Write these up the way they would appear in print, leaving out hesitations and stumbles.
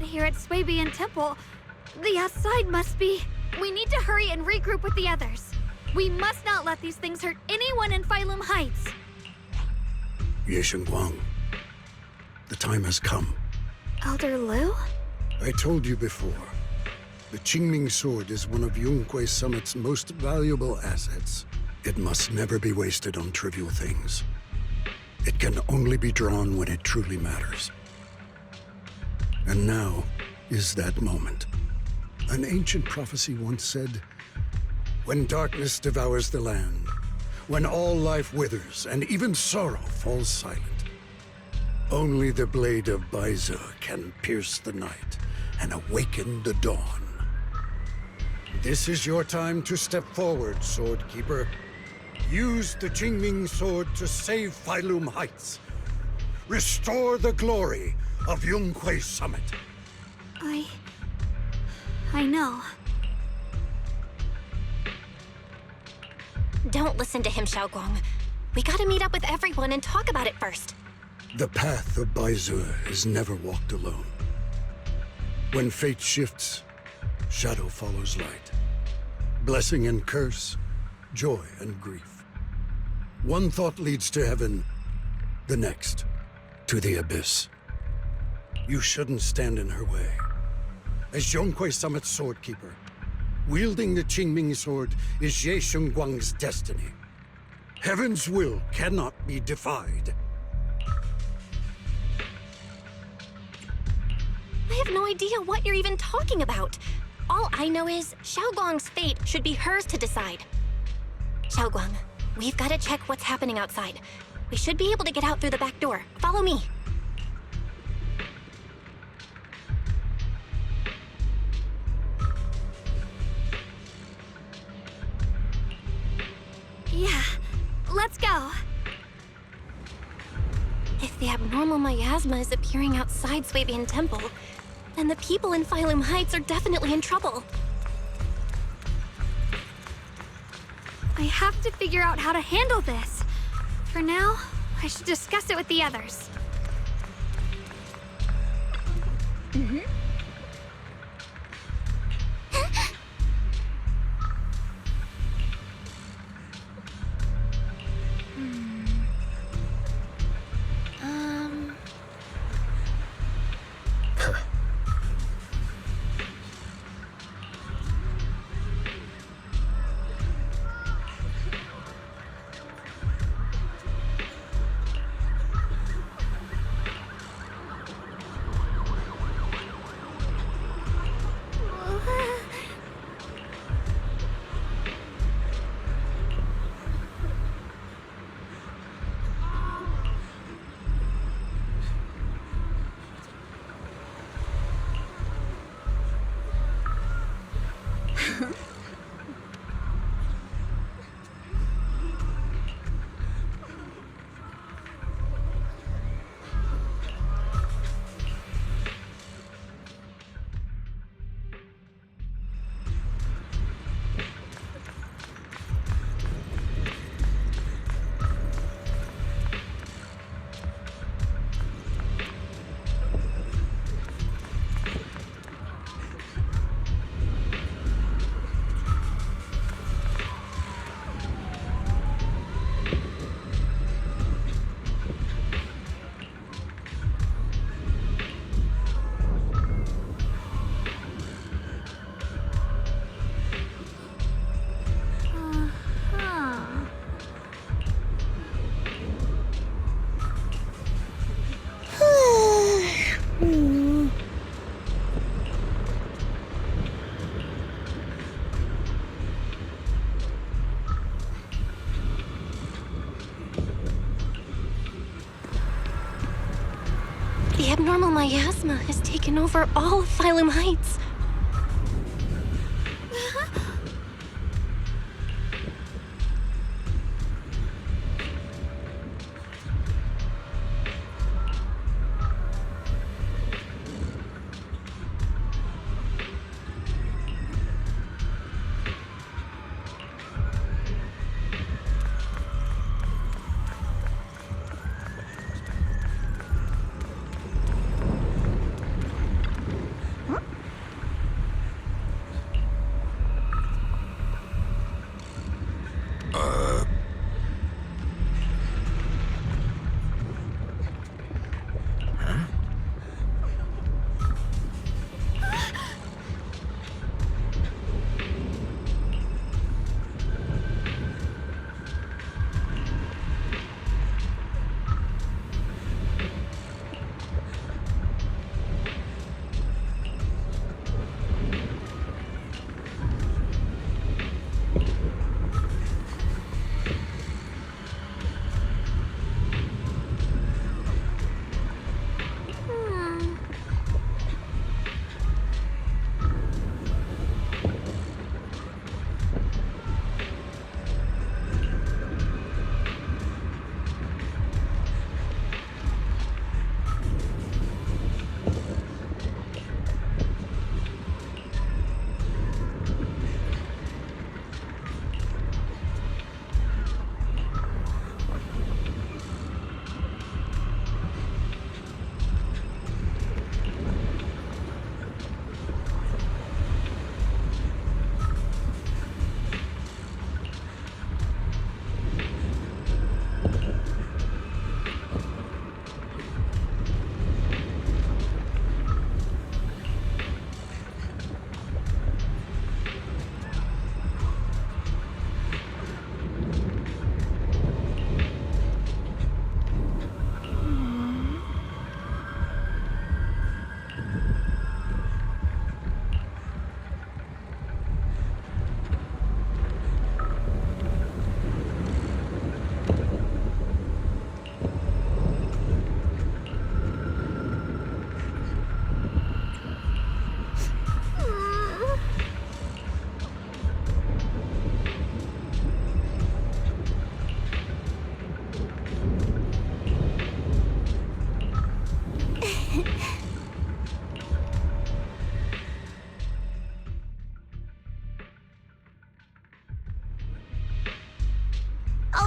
here at Swabian Temple, the outside must be... We need to hurry and regroup with the others. We must not let these things hurt anyone in Phylum Heights. Ye Guang, the time has come. Elder Liu? I told you before, the Qingming sword is one of Yunque Summit's most valuable assets. It must never be wasted on trivial things. It can only be drawn when it truly matters. And now is that moment. An ancient prophecy once said, when darkness devours the land, when all life withers and even sorrow falls silent, only the blade of Baize can pierce the night and awaken the dawn. This is your time to step forward, Swordkeeper. Use the Qingming sword to save Phylum Heights. Restore the glory of Yunque Summit. I know. Don't listen to him, Xiaoguang. We gotta meet up with everyone and talk about it first. The path of Baize is never walked alone. When fate shifts, shadow follows light. Blessing and curse, joy and grief. One thought leads to heaven, the next to the abyss. You shouldn't stand in her way. As Yunque Summit's swordkeeper, wielding the Qingming sword is Ye Guang's destiny. Heaven's will cannot be defied. I have no idea what you're even talking about. All I know is Xiaoguang's fate should be hers to decide. Xiaoguang, we've got to check what's happening outside. We should be able to get out through the back door. Follow me. Yeah, let's go. If the abnormal miasma is appearing outside Swabian Temple, then the people in Phylum Heights are definitely in trouble. I have to figure out how to handle this. For now, I should discuss it with the others. The abnormal miasma has taken over all of Phylum Heights.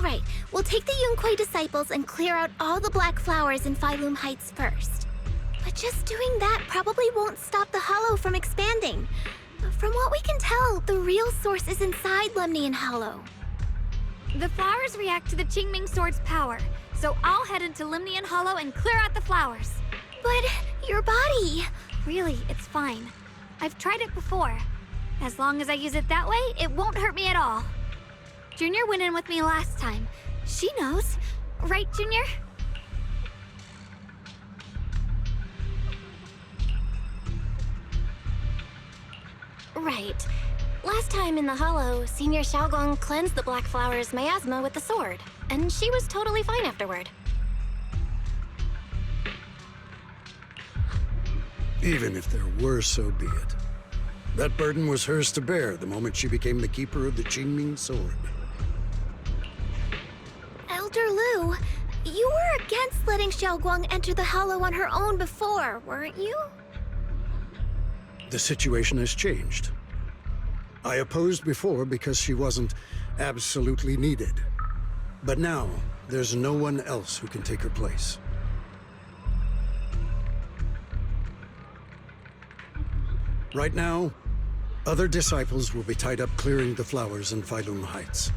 right, we'll take the Yunquei disciples and clear out all the black flowers in Phylum Heights first. But just doing that probably won't stop the Hollow from expanding. From what we can tell, the real source is inside Lemnian Hollow. The flowers react to the Qingming Sword's power, so I'll head into Lemnian Hollow and clear out the flowers. But your body... Really, it's fine. I've tried it before. As long as I use it that way, it won't hurt me at all. Junior went in with me last time. She knows. Right, Junior? Right. Last time in the Hollow, Senior Xiaogong cleansed the black flower's miasma with the sword, and she was totally fine afterward. Even if there were, so be it. That burden was hers to bear the moment she became the keeper of the Qingming Sword. Elder Lu, you were against letting Xiaoguang enter the Hollow on her own before, weren't you? The situation has changed. I opposed before because she wasn't absolutely needed. But now, there's no one else who can take her place. Right now, other disciples will be tied up clearing the flowers in Phylum Heights.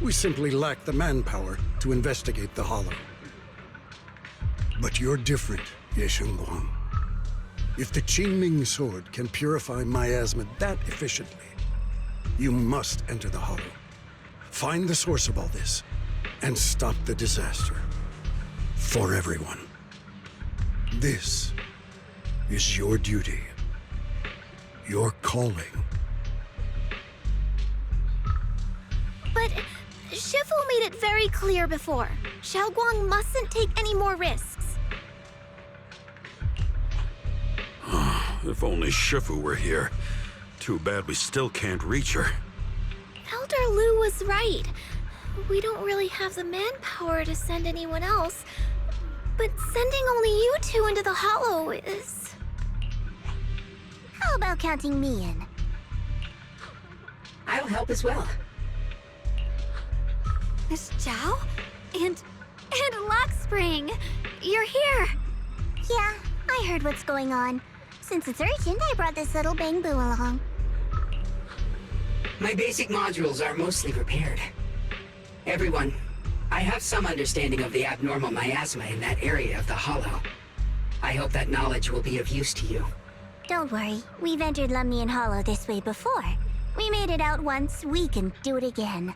We simply lack the manpower to investigate the Hollow. But you're different, Ye Shengguang. If the Qingming Sword can purify miasma that efficiently, you must enter the Hollow. Find the source of all this, and stop the disaster. For everyone. This is your duty. Your calling. But Shifu made it very clear before. Xiaoguang mustn't take any more risks. If only Shifu were here. Too bad we still can't reach her. Elder Lu was right. We don't really have the manpower to send anyone else. But sending only you two into the Hollow is... How about counting me in? I'll help as well. Miss Zhao? And Lockspring! You're here! Yeah, I heard what's going on. Since it's urgent, I brought this little bang-boo along. My basic modules are mostly repaired. Everyone, I have some understanding of the abnormal miasma in that area of the Hollow. I hope that knowledge will be of use to you. Don't worry, we've entered Lemnian Hollow this way before. We made it out once, we can do it again.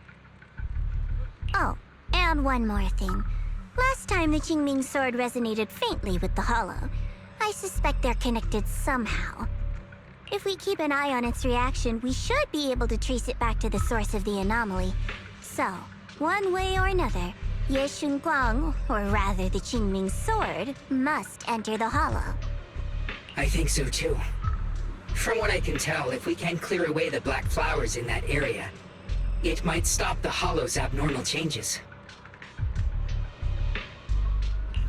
Oh, and one more thing. Last time the Qingming Sword resonated faintly with the Hollow. I suspect they're connected somehow. If we keep an eye on its reaction, we should be able to trace it back to the source of the anomaly. So, one way or another, Ye Shengguang, or rather the Qingming Sword, must enter the Hollow. I think so too. From what I can tell, if we can clear away the black flowers in that area, it might stop the Hollow's abnormal changes.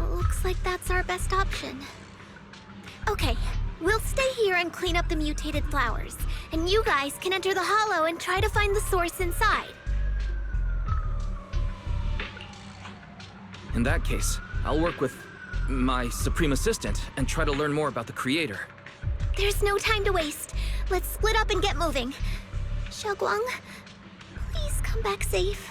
Looks like that's our best option. Okay, we'll stay here and clean up the mutated flowers. And you guys can enter the Hollow and try to find the source inside. In that case, I'll work with my Supreme Assistant and try to learn more about the Creator. There's no time to waste. Let's split up and get moving. Xiaoguang, please come back safe.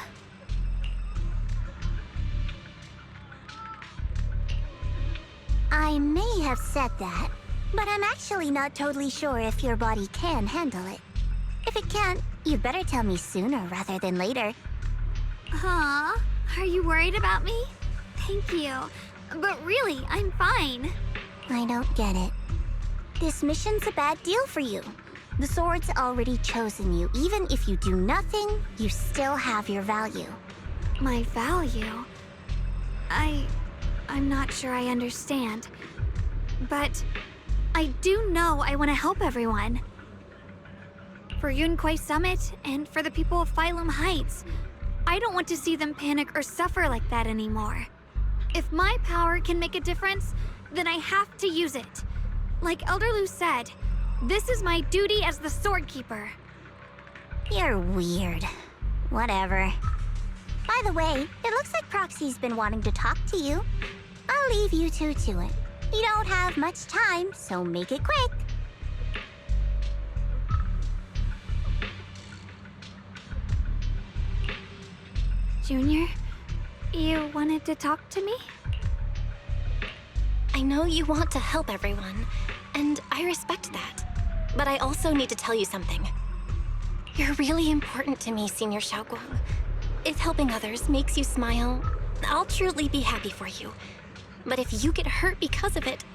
I may have said that, but I'm actually not totally sure if your body can handle it. If it can't, you'd better tell me sooner rather than later. Huh? Are you worried about me? Thank you. But really, I'm fine. I don't get it. This mission's a bad deal for you. The sword's already chosen you. Even if you do nothing, you still have your value. My value? I'm not sure I understand. But I do know I want to help everyone. For Yunquei Summit and for the people of Phylum Heights. I don't want to see them panic or suffer like that anymore. If my power can make a difference, then I have to use it. Like Elder Lu said, this is my duty as the Sword Keeper. You're weird. Whatever. By By the way, it looks like Proxy's been wanting to talk to you. I'll leave you two to it. You don't have much time, so make it quick. Junior, you wanted to talk to me? I know you want to help everyone, and I respect that. But I also need to tell you something. You're really important to me, Senior Xiaoguang. If helping others makes you smile, I'll truly be happy for you. But if you get hurt because of it,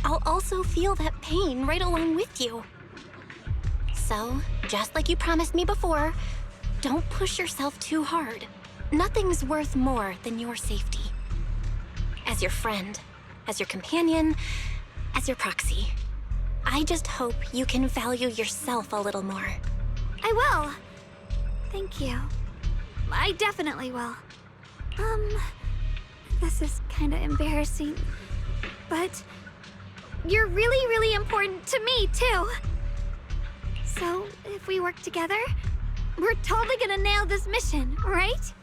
I'll also feel that pain right along with you. So, just like you promised me before, don't push yourself too hard. Nothing's worth more than your safety. As your friend, as your companion, as your proxy. I just hope you can value yourself a little more. I will. Thank you. I definitely will. This is kinda embarrassing, but you're really, really important to me, too. So, if we work together, we're totally gonna nail this mission, right?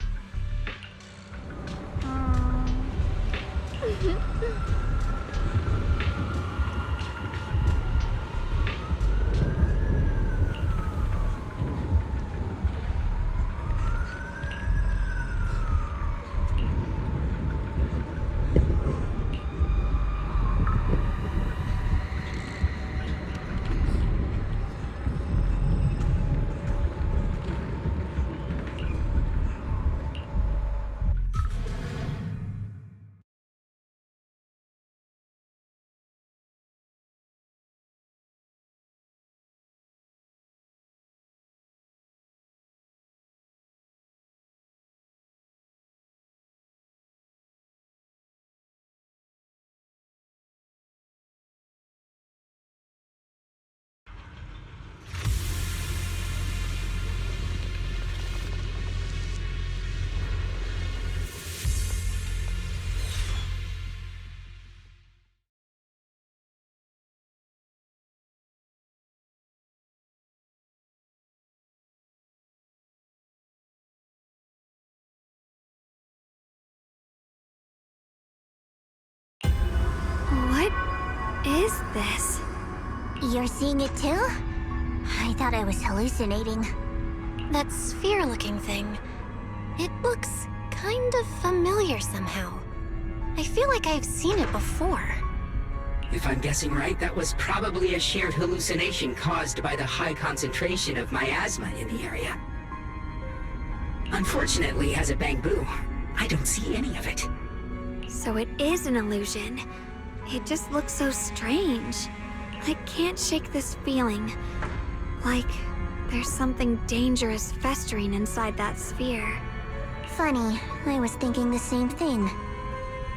What is this? You're seeing it too? I thought I was hallucinating. That sphere-looking thing. It looks kind of familiar somehow. I feel like I've seen it before. If I'm guessing right, that was probably a shared hallucination caused by the high concentration of miasma in the area. Unfortunately, as a Bangbu, I don't see any of it. So it is an illusion. It just looks so strange. I can't shake this feeling. Like there's something dangerous festering inside that sphere. Funny, I was thinking the same thing.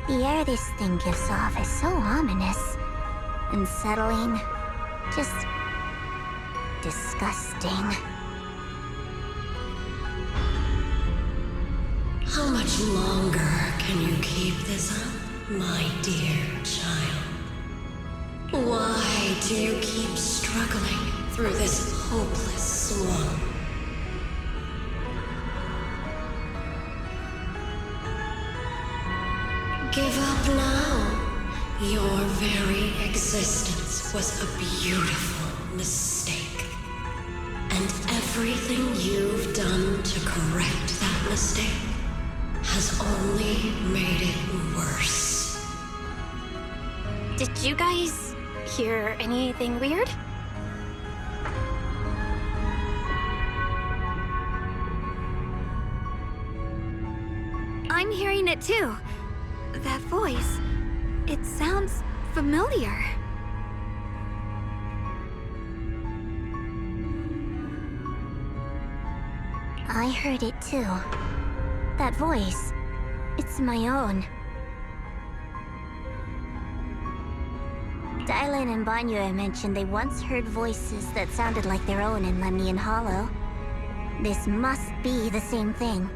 The air this thing gives off is so ominous. Unsettling. Just... disgusting. How much longer can you keep this up, my dear child? Why do you keep struggling through this hopeless swamp? Give up now. Your very existence was a beautiful mistake. And everything you've done to correct that mistake has only made it worse. Did you guys hear anything weird? I'm hearing it too. That voice. It sounds familiar. I heard it too. That voice. It's my own. Dylan and Banyue mentioned they once heard voices that sounded like their own in Lemnian Hollow. This must be the same thing.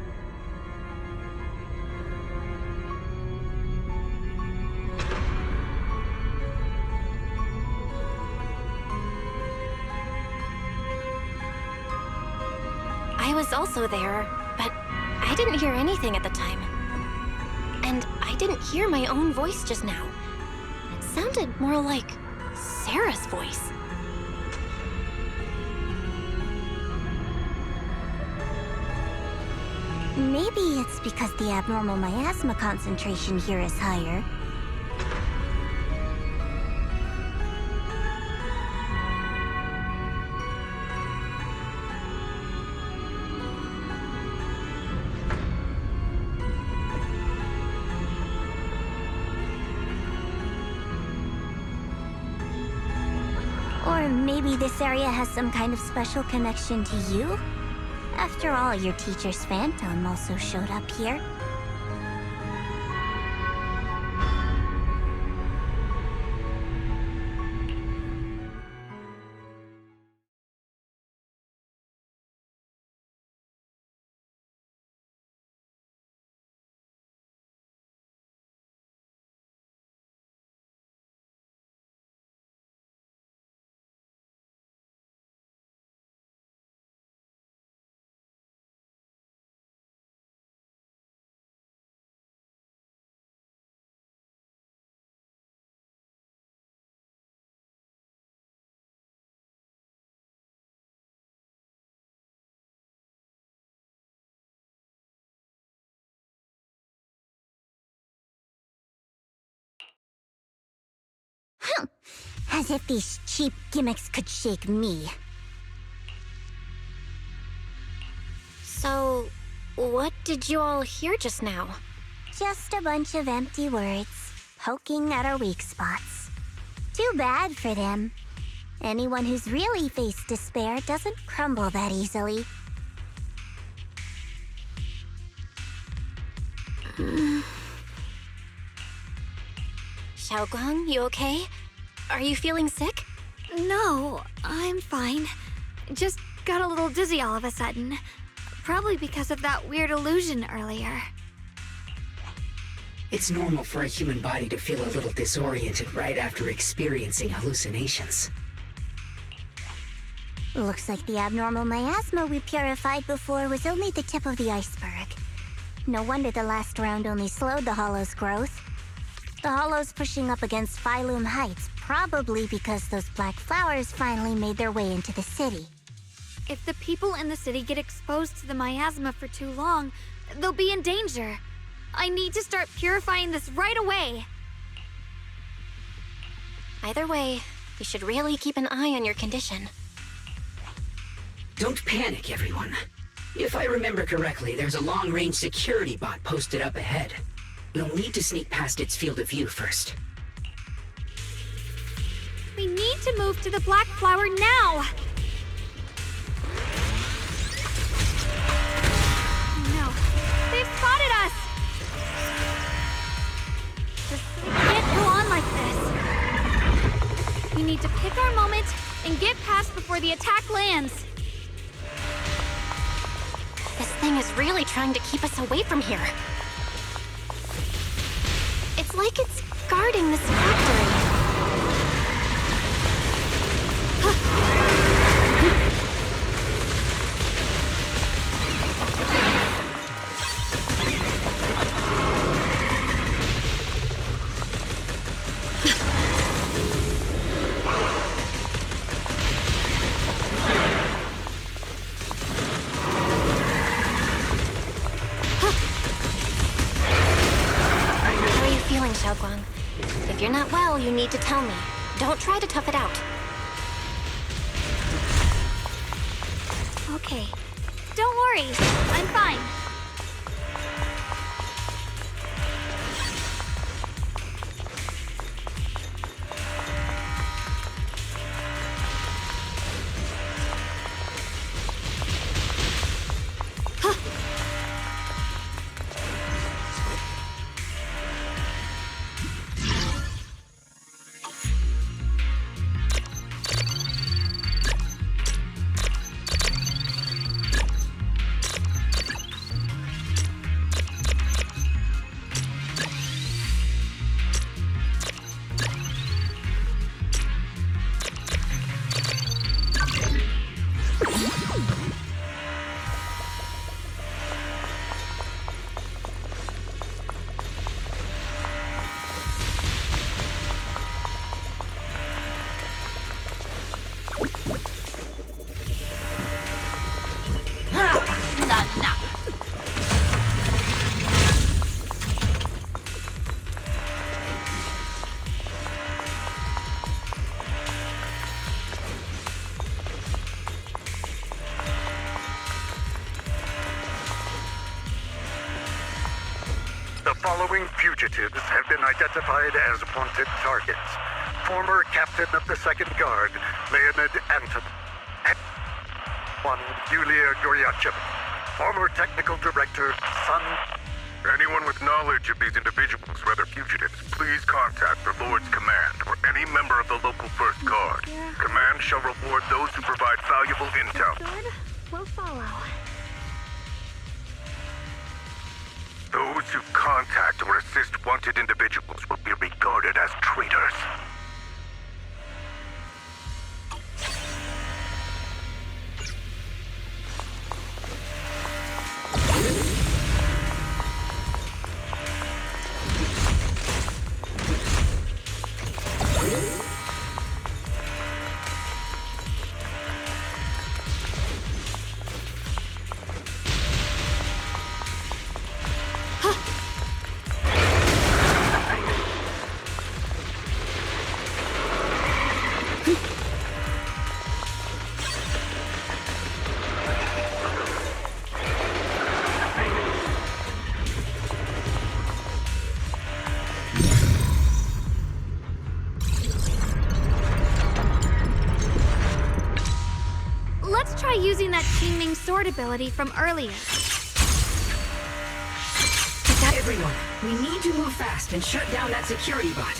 I was also there, but I didn't hear anything at the time. And I didn't hear my own voice just now. It sounded more like Sarah's voice. Maybe it's because the abnormal miasma concentration here is higher. Or maybe this area has some kind of special connection to you? After all, your teacher's phantom also showed up here. As if these cheap gimmicks could shake me. So, what did you all hear just now? Just a bunch of empty words, poking at our weak spots. Too bad for them. Anyone who's really faced despair doesn't crumble that easily. Xiaoguang, you okay? Are you feeling sick? No, I'm fine. Just got a little dizzy all of a sudden. Probably because of that weird illusion earlier. It's normal for a human body to feel a little disoriented right after experiencing hallucinations. Looks like the abnormal miasma we purified before was only the tip of the iceberg. No wonder the last round only slowed the Hollow's growth. The Hollow's pushing up against Phylum Heights, probably because those black flowers finally made their way into the city. If the people in the city get exposed to the miasma for too long, they'll be in danger. I need to start purifying this right away. Either way, you should really keep an eye on your condition. Don't panic, everyone. If I remember correctly, there's a long-range security bot posted up ahead. We'll need to sneak past its field of view first. We need to move to the black flower now! No, they've spotted us! This can't go on like this. We need to pick our moment and get past before the attack lands. This thing is really trying to keep us away from here. It's like it's guarding this factory. Xiaoguang. If you're not well, you need to tell me. Don't try to tough it out. Okay. Don't worry. I'm fine. following fugitives have been identified as wanted targets. Former captain of the Second Guard, Leonid Anton. One, Yulia Goryachev. Former technical director, Sun. Anyone with knowledge of these individuals, whether fugitives, please contact the Lord's Command or any member of the local First Guard. Command shall reward those who provide valuable intel. Good. We'll follow. Those who contact or assist wanted individuals will be regarded as traitors. Let's try using that Qingming sword ability from earlier. Everyone, we need to move fast and shut down that security bot.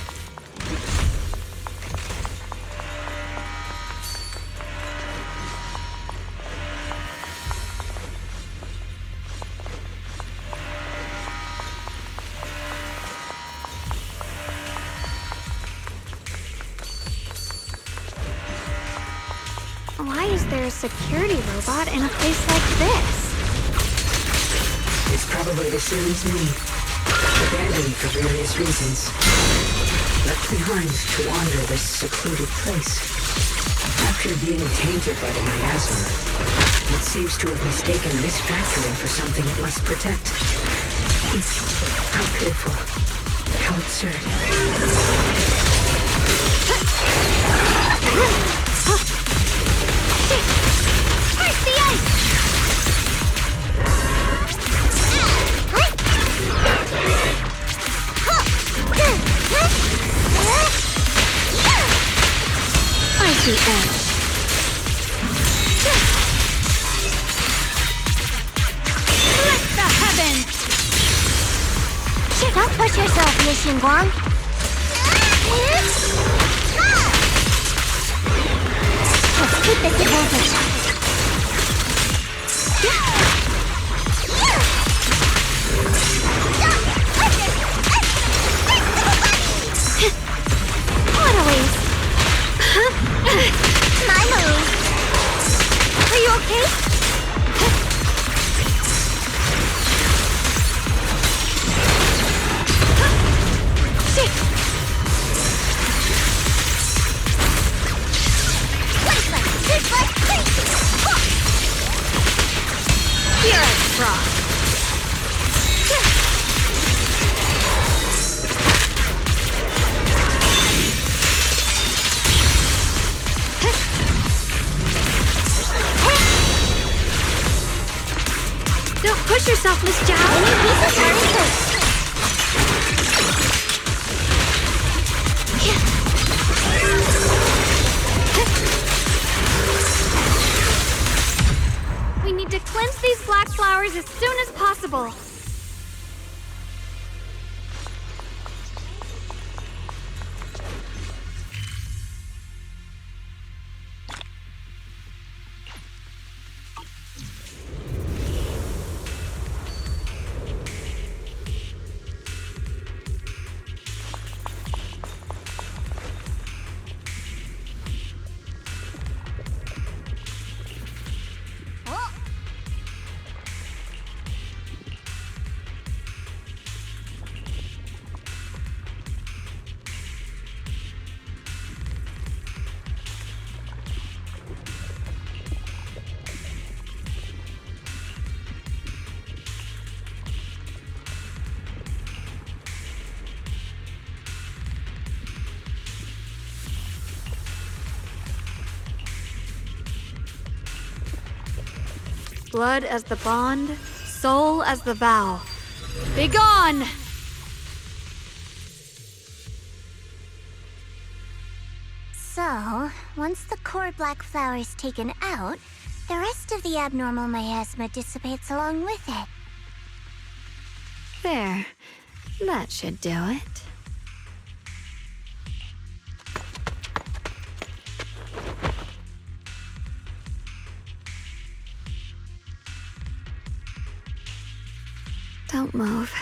Why is there a security robot in a place like this? It's probably the series need. Abandoned for various reasons. Left behind to wander this secluded place. After being tainted by the miasma, it seems to have mistaken this factory for something it must protect. How pitiful. How absurd. Where's the ice? Icy edge. Lift the heavens! Don't push yourself, Ye Xingguang. Let's keep this advantage. What a waste. My move. Are you okay? Shit! You're a fraud. Don't push yourself, Miss Zhao. Any pieces are in place. We need to cleanse these black flowers as soon as possible. Blood as the bond, soul as the vow. Begone! So, once the core black flower is taken out, the rest of the abnormal miasma dissipates along with it. There. That should do it. Don't move.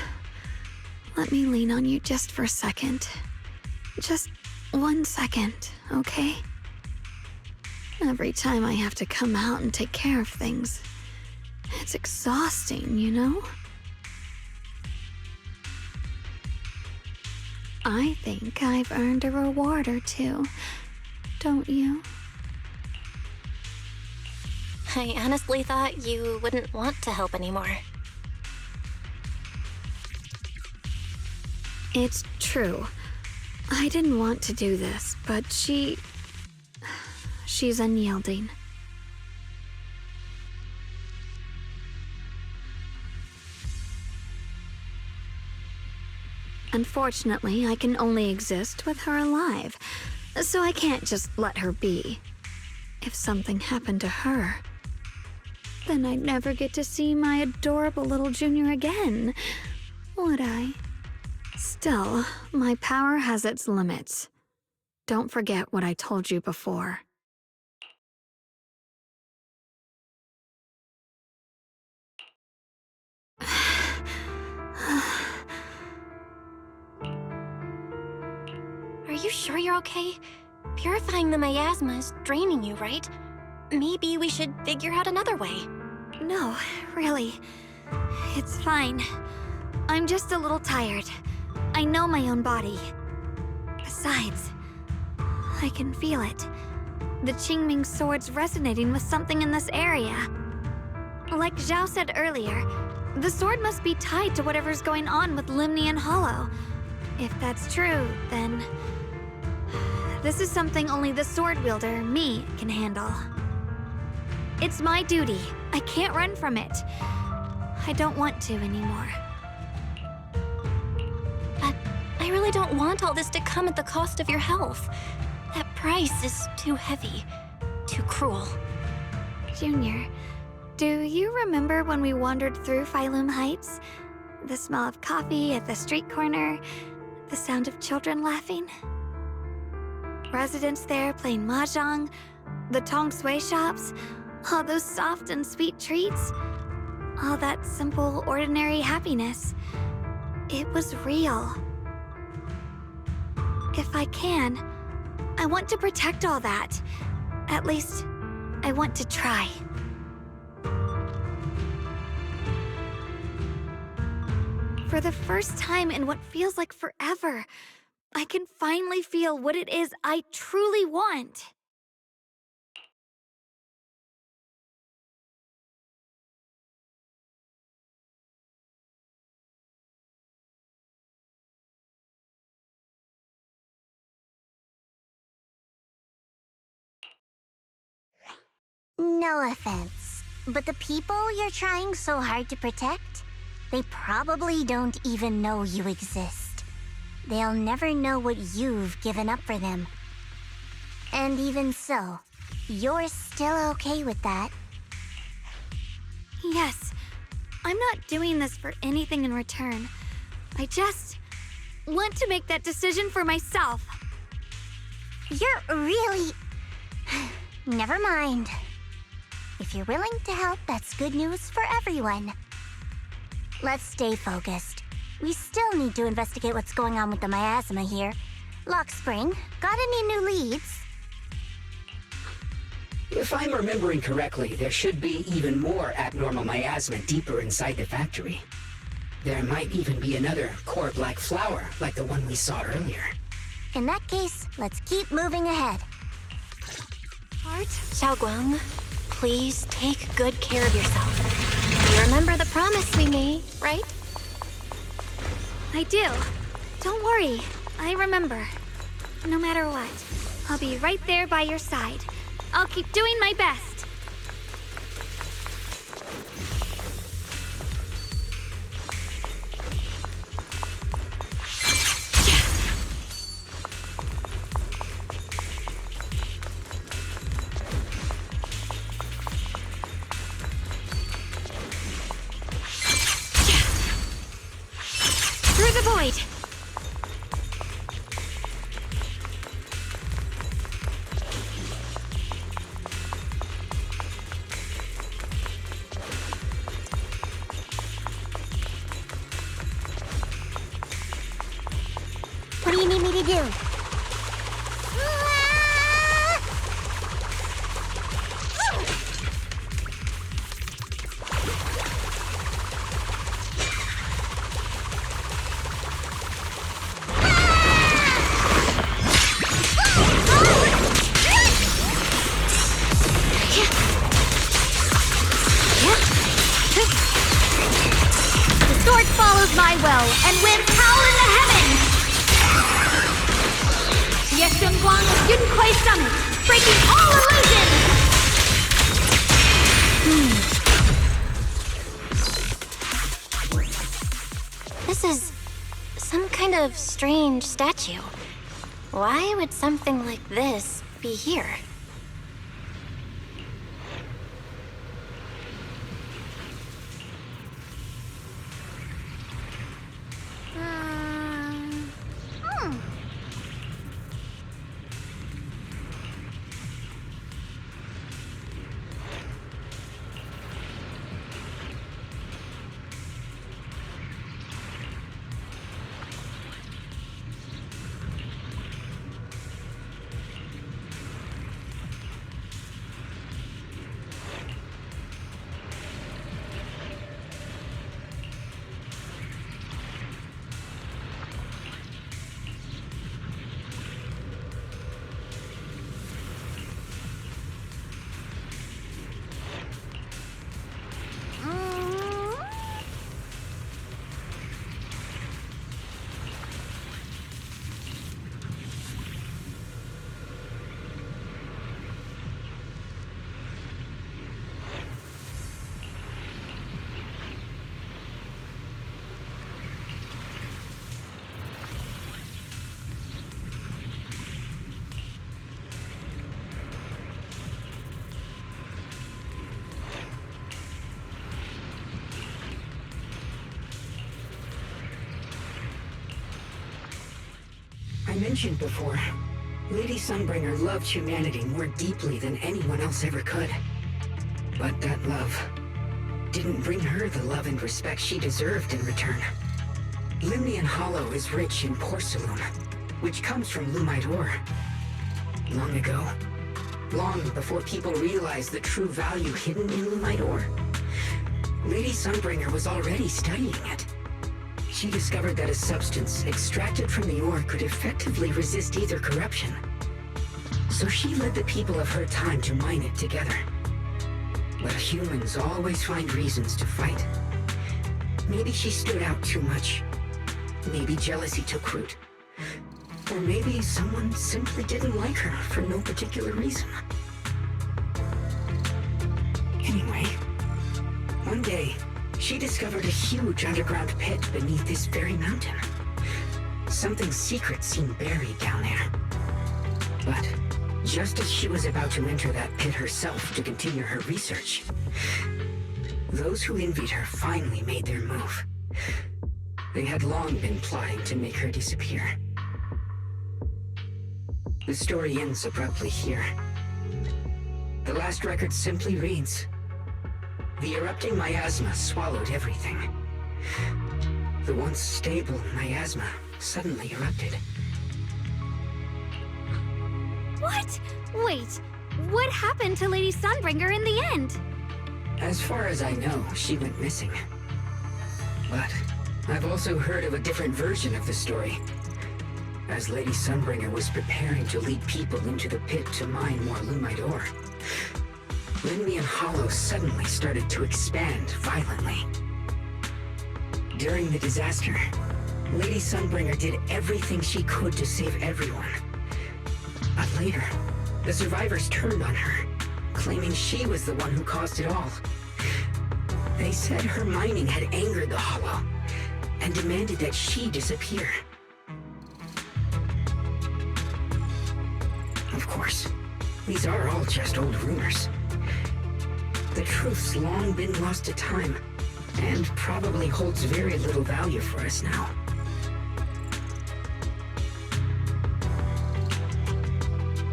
Let me lean on you just for a second. Just 1 second, okay? Every time I have to come out and take care of things, it's exhausting, you know? I think I've earned a reward or two, don't you? I honestly thought you wouldn't want to help anymore. It's true. I didn't want to do this, but she's unyielding. Unfortunately, I can only exist with her alive, so I can't just let her be. If something happened to her, then I'd never get to see my adorable little Junior again, would I? Still, my power has its limits. Don't forget what I told you before. Are you sure you're okay? Purifying the miasma is draining you, right? Maybe we should figure out another way. No, really. It's fine. I'm just a little tired. I know my own body. Besides, I can feel it. The Qingming sword's resonating with something in this area. Like Zhao said earlier, the sword must be tied to whatever's going on with Limnian Hollow. If that's true, then this is something only the sword wielder, me, can handle. It's my duty. I can't run from it. I don't want to anymore. But I really don't want all this to come at the cost of your health. That price is too heavy, too cruel. Junior, do you remember when we wandered through Phylum Heights? The smell of coffee at the street corner, the sound of children laughing? Residents there playing mahjong, the tong sui shops, all those soft and sweet treats, all that simple, ordinary happiness. It was real. If I can, I want to protect all that. At least, I want to try. For the first time in what feels like forever, I can finally feel what it is I truly want. No offense, but the people you're trying so hard to protect, they probably don't even know you exist. They'll never know what you've given up for them. And even so, you're still okay with that. Yes, I'm not doing this for anything in return. I just want to make that decision for myself. You're really... Never mind. If you're willing to help, that's good news for everyone. Let's stay focused. We still need to investigate what's going on with the miasma here. Lockspring, got any new leads? If I'm remembering correctly, there should be even more abnormal miasma deeper inside the factory. There might even be another core black flower, like the one we saw earlier. In that case, let's keep moving ahead. Art? Xiaoguang, please take good care of yourself. You remember the promise we made, right? I do. Don't worry. I remember. No matter what, I'll be right there by your side. I'll keep doing my best. the void! What do you need me to do? The sword follows my will, and winds howl in the heavens! Yexunguang Yunquai Summit, breaking all illusions! This is some kind of strange statue. Why would something like this be here? I mentioned before, Lady Sunbringer loved humanity more deeply than anyone else ever could. But that love didn't bring her the love and respect she deserved in return. Limnian Hollow is rich in porcelain, which comes from Lumite ore. Long ago, long before people realized the true value hidden in Lumite ore, Lady Sunbringer was already studying it. She discovered that a substance extracted from the ore could effectively resist either corruption. So she led the people of her time to mine it together. But humans always find reasons to fight. Maybe she stood out too much. Maybe jealousy took root. Or maybe someone simply didn't like her for no particular reason. Anyway, one day, she discovered a huge underground pit beneath this very mountain. Something secret seemed buried down there. But just as she was about to enter that pit herself to continue her research, those who envied her finally made their move. They had long been plotting to make her disappear. The story ends abruptly here. The last record simply reads, "The erupting miasma swallowed everything. The once stable miasma suddenly erupted." What? Wait, what happened to Lady Sunbringer in the end? As far as I know, she went missing. But I've also heard of a different version of the story. As Lady Sunbringer was preparing to lead people into the pit to mine more Lumite ore, Limnian Hollow suddenly started to expand violently. During the disaster, Lady Sunbringer did everything she could to save everyone. But later, the survivors turned on her, claiming she was the one who caused it all. They said her mining had angered the Hollow, and demanded that she disappear. Of course, these are all just old rumors. The truth's long been lost to time, and probably holds very little value for us now.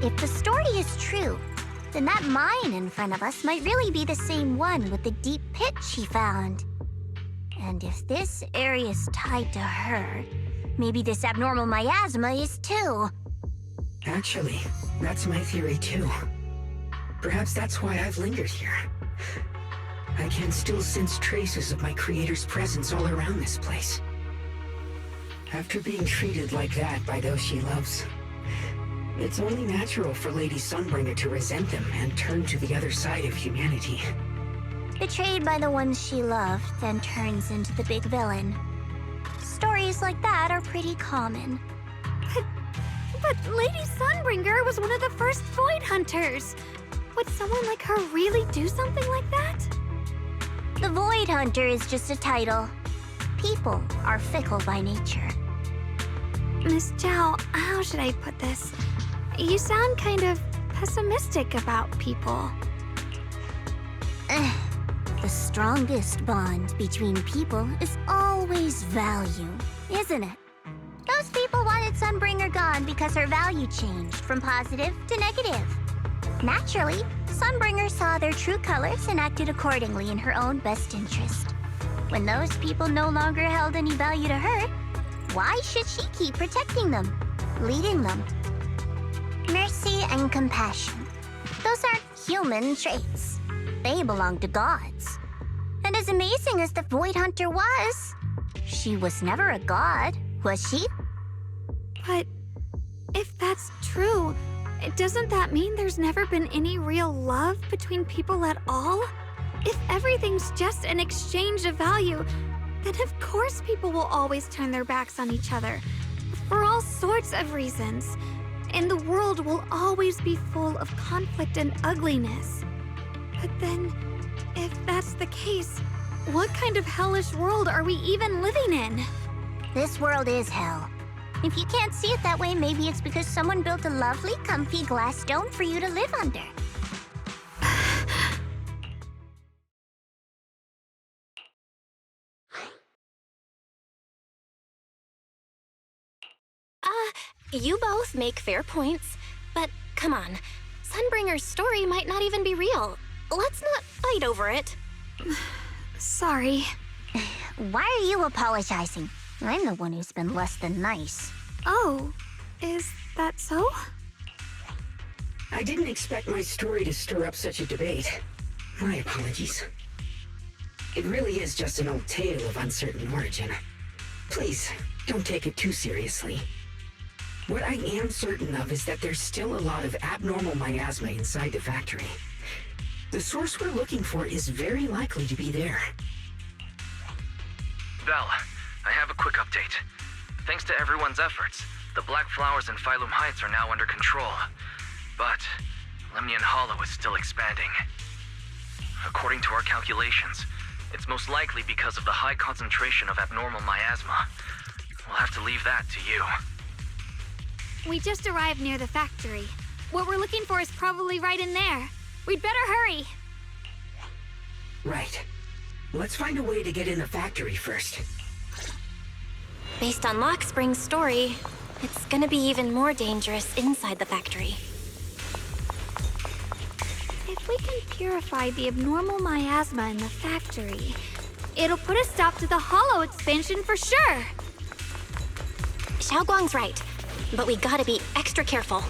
If the story is true, then that mine in front of us might really be the same one with the deep pit she found. And if this area is tied to her, maybe this abnormal miasma is too. Actually, that's my theory too. Perhaps that's why I've lingered here. I can still sense traces of my creator's presence all around this place. After being treated like that by those she loves, it's only natural for Lady Sunbringer to resent them and turn to the other side of humanity. Betrayed by the ones she loved, then turns into the big villain. Stories like that are pretty common. But Lady Sunbringer was one of the first Void Hunters. Would someone like her really do something like that? The Void Hunter is just a title. People are fickle by nature. Miss Zhao, how should I put this? You sound kind of pessimistic about people. The strongest bond between people is always value, isn't it? Those people wanted Sunbringer gone because her value changed from positive to negative. Naturally, Sunbringer saw their true colors and acted accordingly in her own best interest. When those people no longer held any value to her, why should she keep protecting them, leading them? Mercy and compassion. Those aren't human traits. They belong to gods. And as amazing as the Void Hunter was, she was never a god, was she? But if that's true, doesn't that mean there's never been any real love between people at all? If everything's just an exchange of value, then of course people will always turn their backs on each other, for all sorts of reasons. And the world will always be full of conflict and ugliness. But then, if that's the case, what kind of hellish world are we even living in? This world is hell. If you can't see it that way, maybe it's because someone built a lovely, comfy glass dome for you to live under. You both make fair points, but come on. Sunbringer's story might not even be real. Let's not fight over it. Sorry. Why are you apologizing? I'm the one who's been less than nice. Oh, is that so? I didn't expect my story to stir up such a debate. My apologies. It really is just an old tale of uncertain origin. Please, don't take it too seriously. What I am certain of is that there's still a lot of abnormal miasma inside the factory. The source we're looking for is very likely to be there. Val, I have a quick update. Thanks to everyone's efforts, the Black Flowers in Phylum Heights are now under control. But Lemnian Hollow is still expanding. According to our calculations, it's most likely because of the high concentration of abnormal miasma. We'll have to leave that to you. We just arrived near the factory. What we're looking for is probably right in there. We'd better hurry. Right. Let's find a way to get in the factory first. Based on Lockspring's story, it's gonna be even more dangerous inside the factory. If we can purify the abnormal miasma in the factory, it'll put a stop to the Hollow expansion for sure. Xiaoguang's right, but we gotta be extra careful.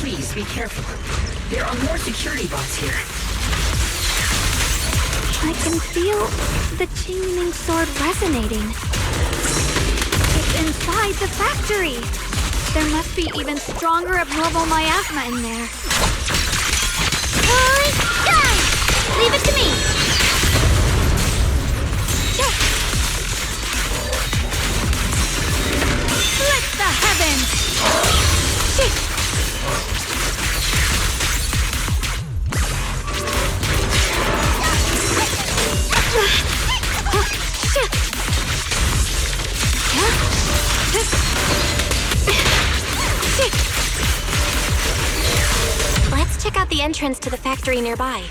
Please be careful. There are more security bots here. I can feel the Qingming sword resonating. It's inside the factory. There must be even stronger abnormal miasma in there. Leave it to me! Split the heavens! Let's check out the entrance to the factory nearby.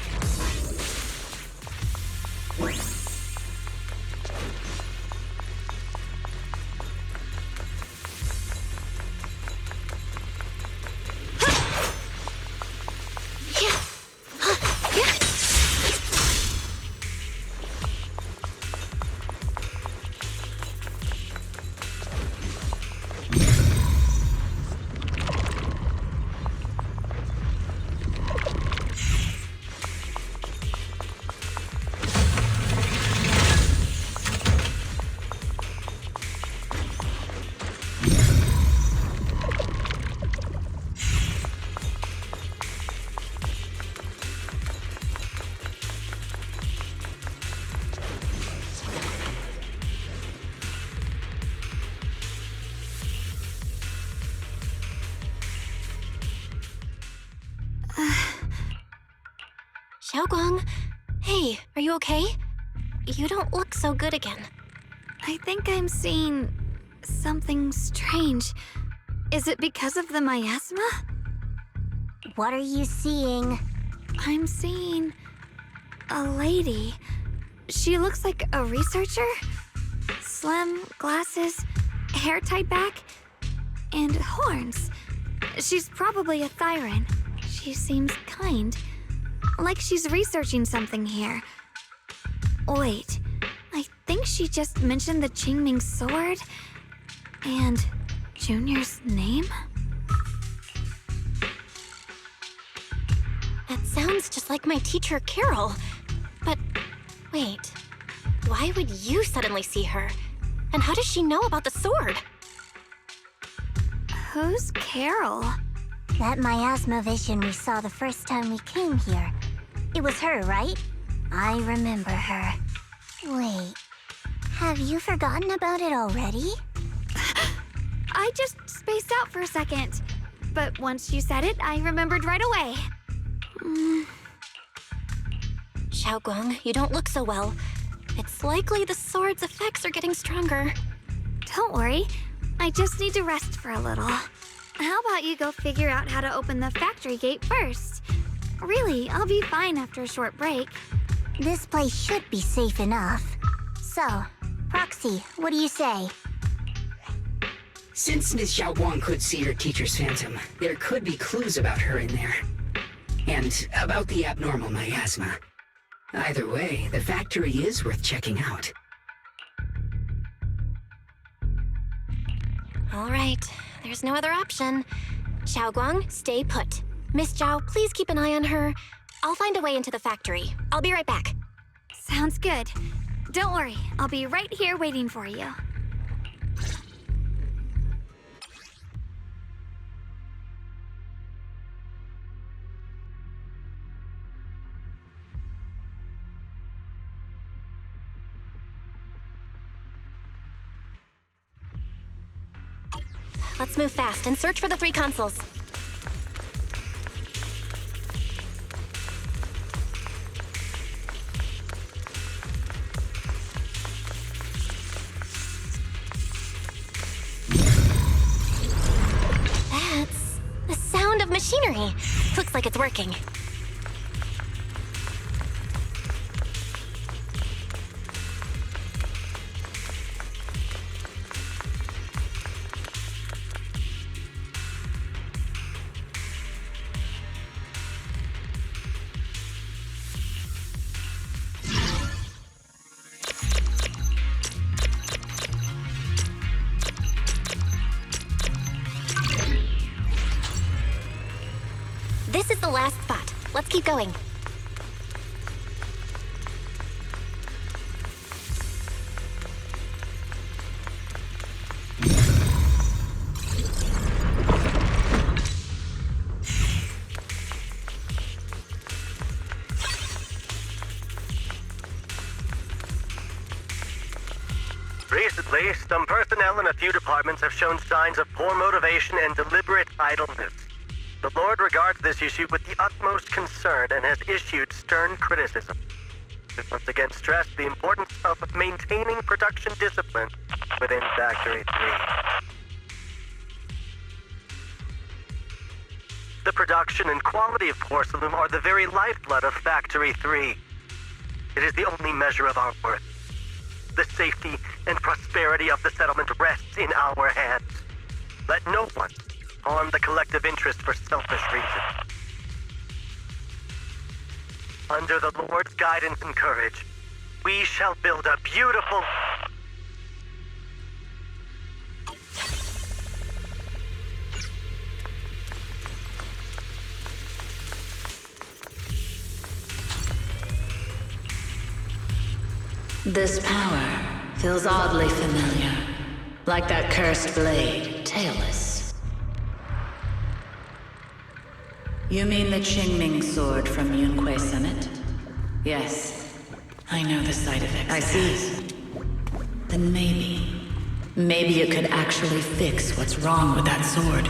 Xiaoguang, hey, are you okay? You don't look so good again. I think I'm seeing something strange. Is it because of the miasma? What are you seeing? I'm seeing a lady. She looks like a researcher. Slim, glasses, hair tied back, and horns. She's probably a Thyran. She seems kind. Like she's researching something here. Wait, I think she just mentioned the Qingming sword and Junior's name? That sounds just like my teacher, Carol. But wait, why would you suddenly see her? And how does she know about the sword? Who's Carol? That miasma vision we saw the first time we came here. It was her, right? I remember her. Wait, have you forgotten about it already? I just spaced out for a second. But once you said it, I remembered right away. Xiaoguang, you don't look so well. It's likely the sword's effects are getting stronger. Don't worry. I just need to rest for a little. How about you go figure out how to open the factory gate first? Really, I'll be fine after a short break. This place should be safe enough. So, Proxy, what do you say? Since Ms. Xiaoguang could see her teacher's phantom, there could be clues about her in there. And about the abnormal miasma. Either way, the factory is worth checking out. All right, there's no other option. Xiaoguang, stay put. Miss Zhao, please keep an eye on her. I'll find a way into the factory. I'll be right back. Sounds good. Don't worry, I'll be right here waiting for you. Let's move fast and search for the 3 consoles. That's the sound of machinery. Looks like it's working. This is the last spot. Let's keep going. Raised Unfortunately, some personnel in a few departments have shown signs of poor motivation and deliberate idleness. The Lord regards this issue with the utmost concern and has issued stern criticism. It once again stressed the importance of maintaining production discipline within Factory 3. The production and quality of porcelain are the very lifeblood of Factory 3. It is the only measure of our worth. The safety and prosperity of the settlement rests in our hands. Let no one harm the collective interest for selfish reasons. Under the Lord's guidance and courage, we shall build a beautiful... This power feels oddly familiar, like that cursed blade, tailless. You mean the Qingming sword from Yunque Summit? Yes, I know the side effects. I see. Then maybe it could actually fix what's wrong with that sword.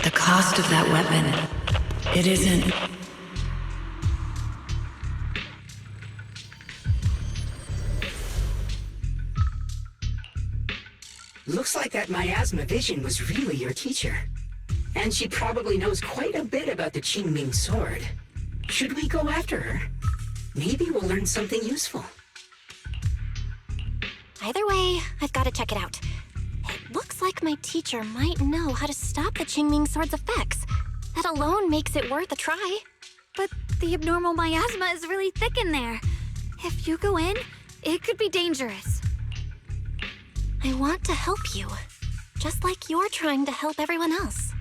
The cost of that weapon, it isn't... Looks like that miasma vision was really your teacher. And she probably knows quite a bit about the Qingming sword. Should we go after her? Maybe we'll learn something useful. Either way, I've got to check it out. It looks like my teacher might know how to stop the Qingming sword's effects. That alone makes it worth a try. But the abnormal miasma is really thick in there. If you go in, it could be dangerous. I want to help you, just like you're trying to help everyone else.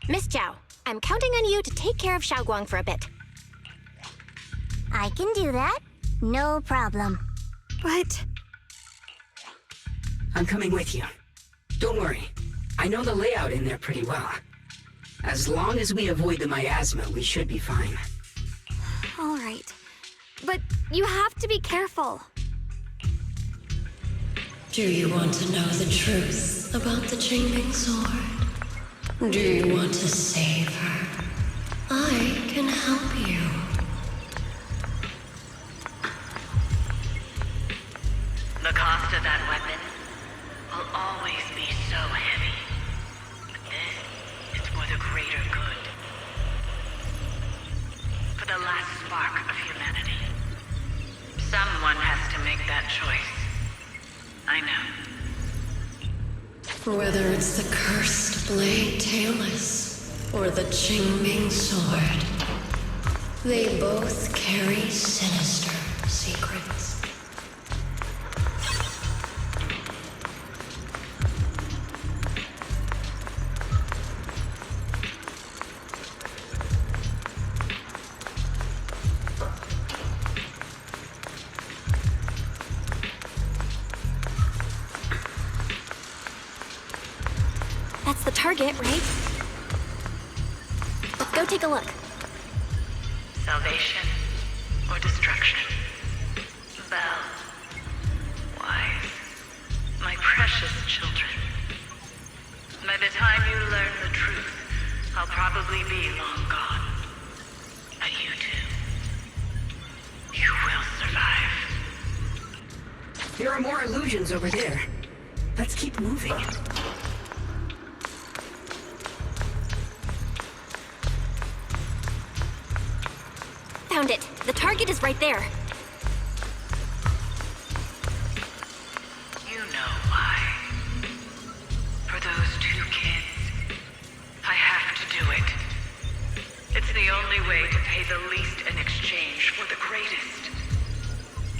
Miss Zhao, I'm counting on you to take care of Xiaoguang for a bit. I can do that. No problem. But... I'm coming with you. Don't worry. I know the layout in there pretty well. As long as we avoid the miasma, we should be fine. all right. But you have to be careful. Do you want to know the truth about the Qingming sword? Do you want to save her? I can help you. The cost of that weapon will always be so heavy. But this is for the greater good. For the last spark of humanity. Someone has to make that choice. I know. Whether it's the cursed blade tailless or the Qingming sword, they both carry sinister secrets. That's the target, right? Let's go take a look. Salvation or destruction? Belle, wise, my precious children. By the time you learn the truth, I'll probably be long gone. But you two, you will survive. There are more illusions over there. Let's keep moving. Found it. The target is right there. You know why. For those two kids, I have to do it. It's the only way to pay the least in exchange for the greatest.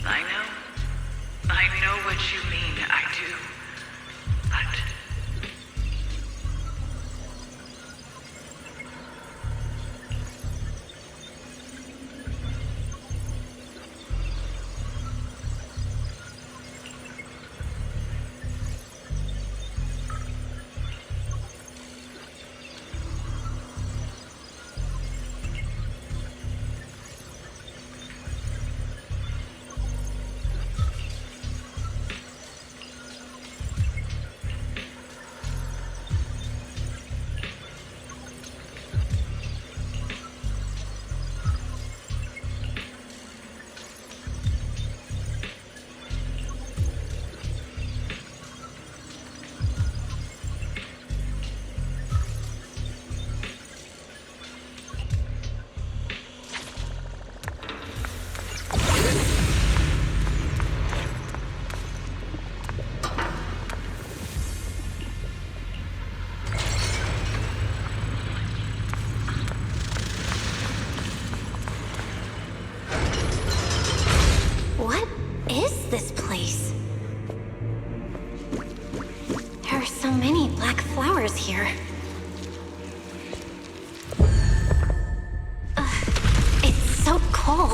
I know what you mean, I do. But...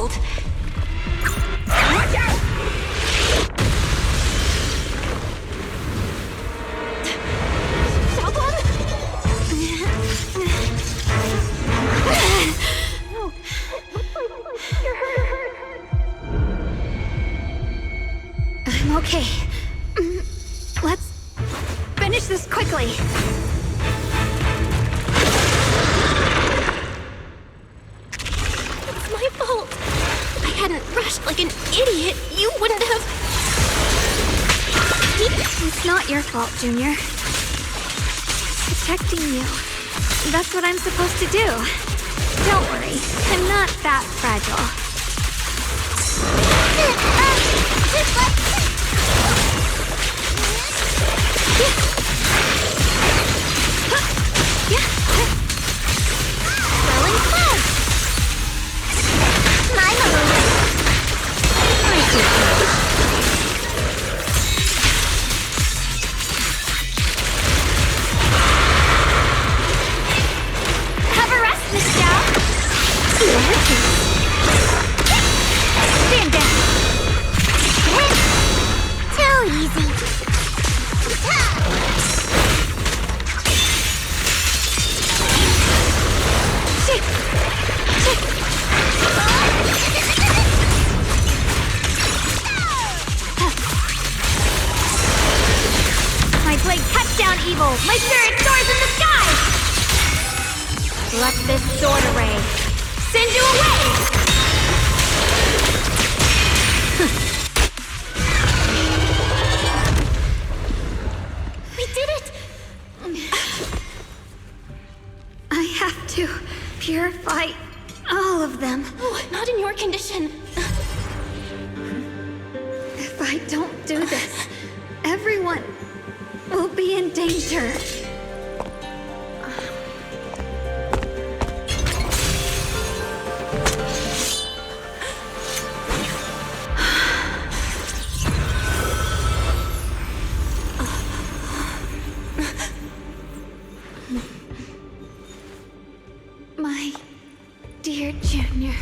fault. Watch out! Xiaoguang? You're hurt. I'm okay. Let's finish this quickly. It's my fault. If I hadn't rushed like an idiot, you wouldn't have... It's not your fault, Junior. Protecting you. That's what I'm supposed to do. Don't worry, I'm not that fragile. Rolling close. My move. Cover us, Miss Zhao. Stand down. Too easy. My blade cuts down evil! My spirit soars in the sky! Let this sword array send you away! We did it! I have to purify all of them. Oh, not in your condition. If I don't do this, everyone will be in danger. My dear Junior.